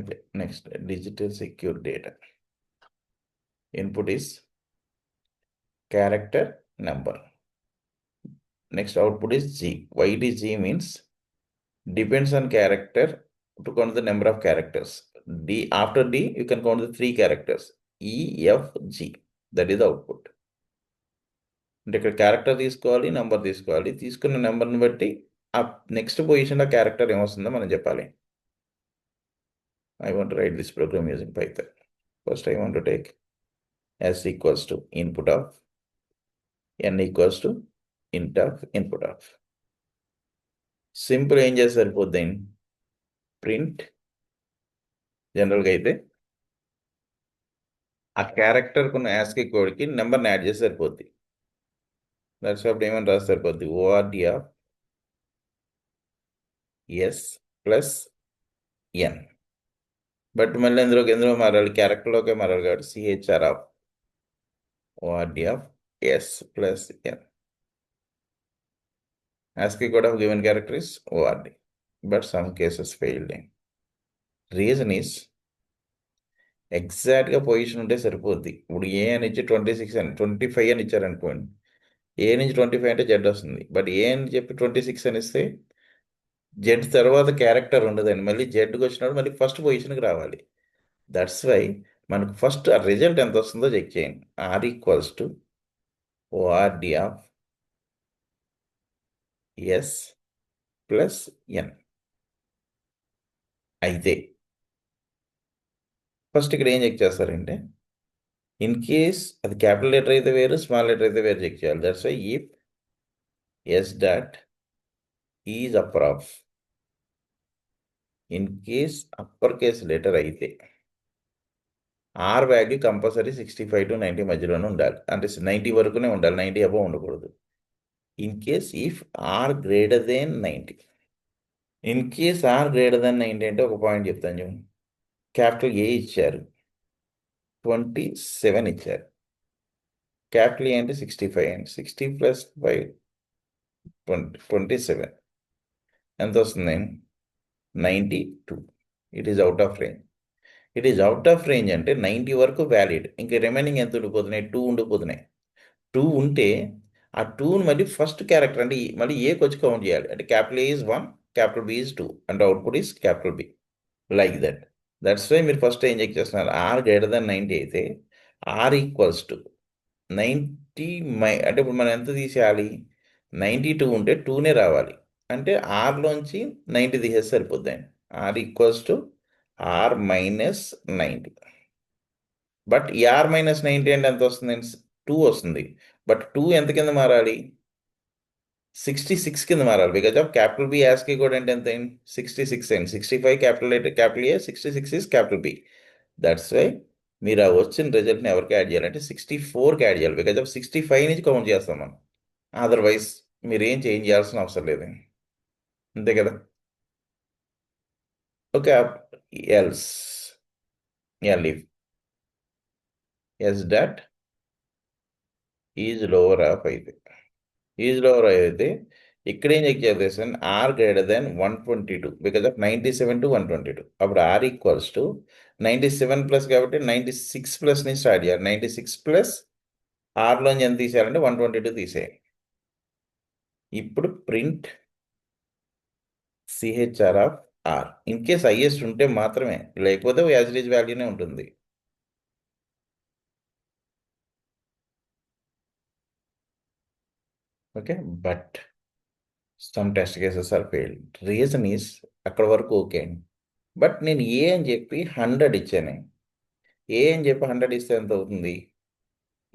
Okay, next, digital secure data. Input is character number. Next output is G. Why it is G means depends on character to count the number of characters. D, after D, you can count the 3 characters. E, F, G. That is the output. అంటే ఇక్కడ character తీసుకోవాలి, number తీసుకోవాలి. తీసుకున్న నెంబర్ని బట్టి ఆ next పొజిషన్లో character ఏమొస్తుందో మనం చెప్పాలి. I want to write this program using Python. First, I want to take S equals to input of, N equals to int of input of. Simple ఏం చేస్తే సరిపోద్ది, ప్రింట్ జనరల్గా అయితే ఆ క్యారెక్టర్కి ఉన్న యాస్కి కోడ్కి నెంబర్ని యాడ్ చేసి సరిపోద్ది. దట్స్ అప్పుడు ఏమని రాస్తే సరిపోద్ది, O R D of S plus N. But మళ్ళీ ఎందులో మారాలి, క్యారెక్టర్లోకే మారాలి కాబట్టి C H R of O R D of S plus N. ASCII code of given character is ORD, but some cases failed. Reason is ఎగ్జాక్ట్గా పొజిషన్ ఉంటే సరిపోద్ది. ఇప్పుడు ఏ అని ఇచ్చి 26 అని 25 అని ఇచ్చారనుకోండి, ఏ నుంచి 25 అంటే జెడ్ వస్తుంది. బట్ ఏ అని చెప్పి 26 అని ఇస్తే జెడ్ తర్వాత క్యారెక్టర్ ఉండదండి. మళ్ళీ జెడ్కి వచ్చినప్పుడు మళ్ళీ ఫస్ట్ పొజిషన్కి రావాలి. దట్స్ వై మనకు ఫస్ట్ ఆ రిజల్ట్ ఎంత వస్తుందో చెక్ చేయండి. R equals to ORD of S plus N. అయితే ఫస్ట్ ఇక్కడ ఏం చెక్ చేస్తారంటే, ఇన్ కేస్ అది క్యాపిటల్ లెటర్ అయితే వేరు, స్మాల్ లెటర్ అయితే వేరు చెక్ చేయాలి. That's why if S dot is upper of, in case upper case letter అయితే ఆర్ వాల్యూ కంపల్సరీ 65 to 90 మధ్యలోనే ఉండాలి. అంటే 90 వరకునే ఉండాలి, 90 అబవ్ ఉండకూడదు. In case if R greater than 90, in case R greater than 90 అంటే ఒక పాయింట్ చెప్తాను చూడండి. క్యాపిటల్ ఏ ఇచ్చారు, 27 ఇచ్చారు. క్యాపిటల్ ఏ అంటే 65 అండి. 60 ప్లస్ 5 27 ఎంత వస్తుంది, 92. It is out of range. It is out of range అంటే 90 వరకు వ్యాలిడ్. ఇంకా రిమైనింగ్ ఎంత ఉండిపోతున్నాయి, 2 ఉండిపోతున్నాయి. 2 ఉంటే ఆ 2ని మళ్ళీ ఫస్ట్ క్యారెక్టర్ అంటే మళ్ళీ ఏకి వచ్చి కౌంట్ చేయాలి. అంటే capital A is 1, capital B is 2, అంటే output is capital B, like that. That's why మీరు ఫస్ట్ ఏం చెక్ చేస్తున్నారు, ఆర్ గ్రేటర్ దెన్ 90 అయితే ఆర్ ఈక్వల్స్ టు 90 అంటే ఇప్పుడు మనం ఎంత తీసేయాలి, 92 ఉంటే 2నే రావాలి. అంటే ఆర్లోంచి 90 తీసేస్తే సరిపోద్దండి. R equals to R minus 90. But ఈ ఆర్ మైనస్ 90 అంటే ఎంత వస్తుంది, 2 వస్తుంది. బట్ 2 ఎంత కింద మారాలి, 66 కింద మారాలి. Because of capital B ASCII కూడా అంటే ఎంత అయింది, 66 అయింది. 65 capital A, 66 is capital B. That's why మీరు ఆ వచ్చిన రిజల్ట్ని ఎవరికి యాడ్ చేయాలంటే 64కి యాడ్ చేయాలి. బికాజ్ ఆఫ్ 65 నుంచి కౌంట్ చేస్తాం మనం. అదర్వైజ్ మీరు ఏం చేంజ్ చేయాల్సిన అవసరం లేదు, అంతే కదా. Okay, else leave S dot is lower of అయితే, ఈజ్ లోవర్ అయితే ఇక్కడ ఏం చెక్ చేయాలి, R greater than 122 because of 97 to 122. అప్పుడు ఆర్ ఈక్వల్స్ టు 97 ప్లస్ కాబట్టి 96 ప్లస్ నుంచి స్టార్ట్ చేయాలి. 96 ప్లస్ ఆర్లోంచి ఎంత తీసేయాలంటే 122 తీసేయాలి. ఇప్పుడు print C H R of R. In case highest ఉంటే మాత్రమే, లేకపోతే యాజ్ ఇట్ ఈజ్ వాల్యూనే ఉంటుంది. Okay, but some test cases are failed. Reason is అక్కడ వరకు ఓకే అండి. బట్ నేను ఏ అని చెప్పి 100 ఇచ్చాను. ఏ అని చెప్పి 100 ఇస్తే ఎంత అవుతుంది,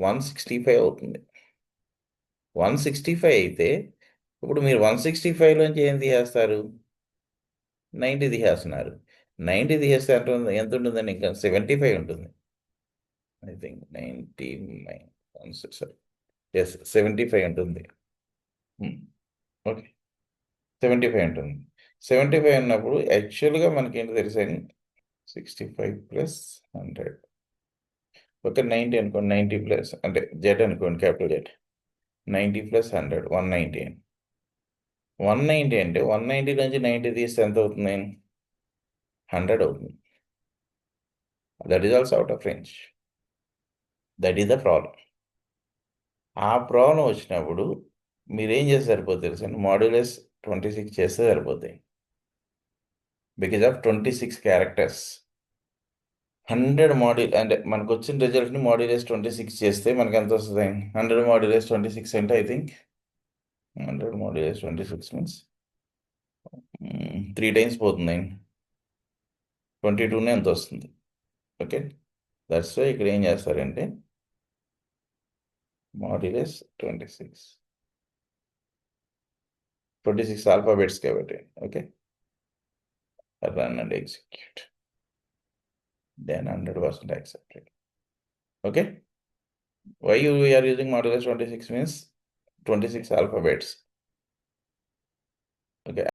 165 అవుతుంది. 165 అయితే ఇప్పుడు మీరు 165లోంచి ఏం తీసేస్తారు, 90 తీసేస్తున్నారు. 90 తీసేస్తే ఎంత ఉంటుందండి, ఇంకా 75 ఉంటుంది. ఐ థింక్ 99 సార్, ఎస్ 75 ఉంటుంది. ఓకే, 75 ఉంటుంది. 75 అన్నప్పుడు యాక్చువల్గా మనకేంటి తెలుసని, 65 ప్లస్ 100 ఓకే 90 అనుకోండి. 90 ప్లస్ అంటే జెడ్ అనుకోండి, క్యాపిటల్ జెడ్. 90 ప్లస్ 100 190 అండి. 190 అంటే 190 నుంచి 90 తీస్తే ఎంత అవుతుంది, 100 అవుతుంది. That is also out of range. That is the problem. ఆ ప్రాబ్లం వచ్చినప్పుడు మీరేం చేస్తే సరిపోతుంది తెలుసండి, మాడ్యులస్ 26 చేస్తే సరిపోతాయి. Because of 26 characters. 100 మాడ్యూల్ అంటే మనకు వచ్చిన రిజల్ట్ని మాడ్యులస్ 26 చేస్తే మనకి ఎంత వస్తుంది? 100 మాడ్యులస్ 26 అంటే I think 100 modulus 26 means 3 times పోతుంది. 22నే ఎంత వస్తుంది. ఓకే, దట్స్ వై ఇక్కడ ఏం చేస్తారంటే మాడ్యులస్ 26 ఆల్ఫాబెట్స్ కాబట్టి. Okay, run and execute, then 100% accepted. Okay, why we are using modulus 26 means 26 alphabets. Okay.